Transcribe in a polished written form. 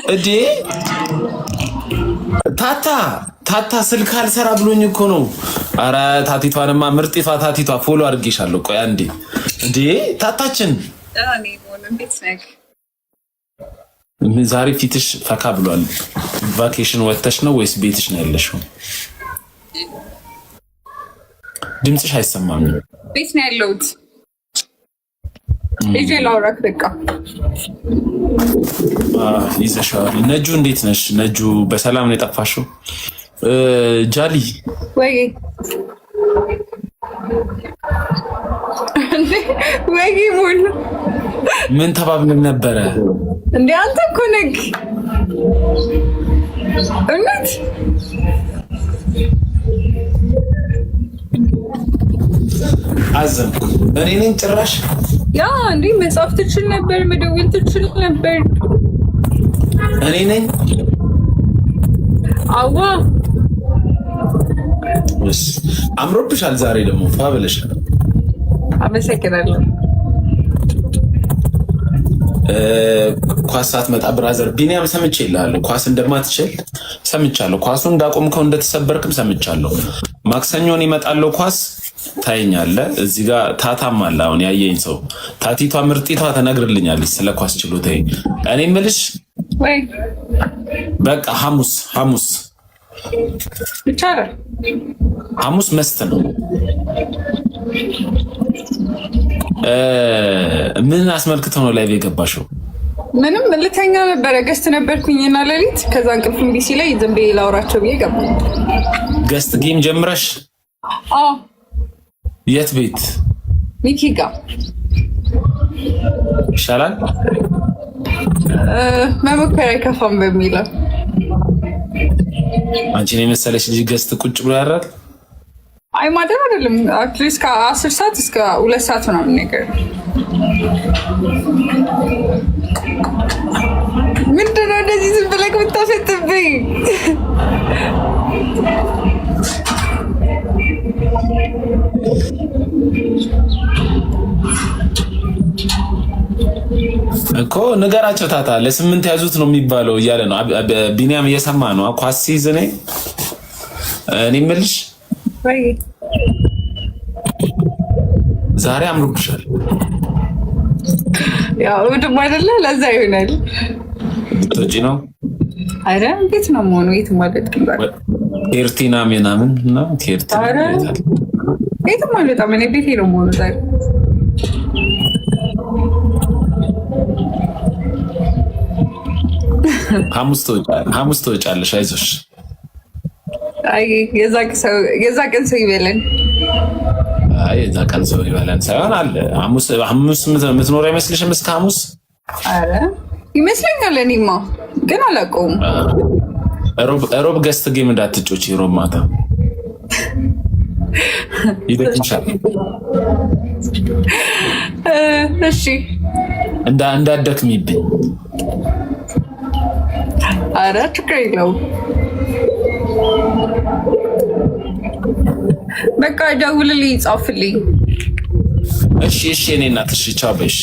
እዴ ታታ ስልክ አልሰራ ብሎኝ እኮ ነው። አረ ታቲቷንማ ምርጢቷ ታቲቷ ፎሎ አድርጌሻለሁ። ቆይ አንዴ እንዴ ታታችን ዛሬ ፊትሽ ፈካ ብሏል። ቫኬሽን ወጥተሽ ነው ወይስ ቤትሽ ነው ያለሽው? ድምፅሽ አይሰማም። ቤት ነው ያለሁት። ልጄ ላውራክ በቃ ይዘሻል። ነጁ እንዴት ነሽ? ነጁ በሰላም ነው የጠፋሽው? ጃሊ ወይ ሙሉ ምን ተባብለን ነበረ እንዴ? አንተ እኮ ነህ እውነት አዘንኩ። እኔ ነኝ ጭራሽ ያ እንዴ መጻፍ ትችል ነበር፣ መደወል ትችል ነበር። እኔ ነኝ አዋ እስ አምሮብሻል። ዛሬ ደግሞ ፋብለሻል። አመሰግናለሁ። ኳስ ሳትመጣ ብራዘር ቢኒያም ሰምቼልሃለሁ። ኳስ እንደማትችል ሰምቻለሁ። ኳሱን እንዳቆምከው እንደተሰበርክም ሰምቻለሁ። ማክሰኞን ይመጣለው ኳስ ታየኛለህ። እዚህ ጋር ታታም አለ። አሁን ያየኝ ሰው ታቲቷ ምርጢቷ ተነግርልኛለች ስለ ኳስ ችሎታዬ። እኔ የምልሽ ወይ በቃ ሐሙስ ይቻላል። ሐሙስ መስት ነው። ምን አስመልክተው ነው ላይቭ የገባሽው? ምንም ልተኛ ነበረ። ገስት ነበርኩኝና ሌሊት ከዛ እንቅልፍ እምቢ ሲለኝ ዝም ብዬ ላውራቸው ብዬ ገባሁ። ገስት ጌም ጀምረሽ? አዎ። የት ቤት? ሚኪ ጋር ይሻላል። መሞከር አይከፋም በሚለው አንቺን የመሰለሽ ልጅ ገስት ቁጭ ብሎ ያራል። አይ ማደር አይደለም። አትሊስት ከ10 ሰዓት እስከ 2 ሰዓት ምናምን ነገር ምንድን ነው እንደዚህ ዝም ብለህ የምታፈጥብኝ? እኮ ንገራቸው። ታታ ለ8 ያዙት ነው የሚባለው እያለ ነው ቢኒያም እየሰማ ነው። ኳስ ሲዝኔ እኔ የምልሽ ዛሬ አምሮብሻል። ያው እሑድም አይደለ? ለዛ ይሆናል። ልትወጪ ነው? አረ እንዴት ነው መሆኑ? የት ማለት ነው? ኬርቲና ምናምን ነው ኬርቲና። አረ የት ማለት ነው? እኔ ቤቴ ነው መሆኑ ዛሬ። ሐሙስ ትወጫለሽ። አይዞሽ። አይ የዛ ቀን ሰው ይበለን። አይ የዛ ቀን ሰው ይበለን ሳይሆን አለ ሐሙስ የምትኖር አይመስልሽም? እስከ ሐሙስ አረ ይመስለኛል። እኔማ ግን አላውቀውም። ሮብ ገስት ጌም እንዳትጮች። ሮብ ማታ ይደክምሻል። እሺ እንዳትደክሚብኝ። አረ ችግር የለውም። በቃ ደውልልኝ፣ ጻፍልኝ። እሺ እኔ እናትሽ ቻው በሽ።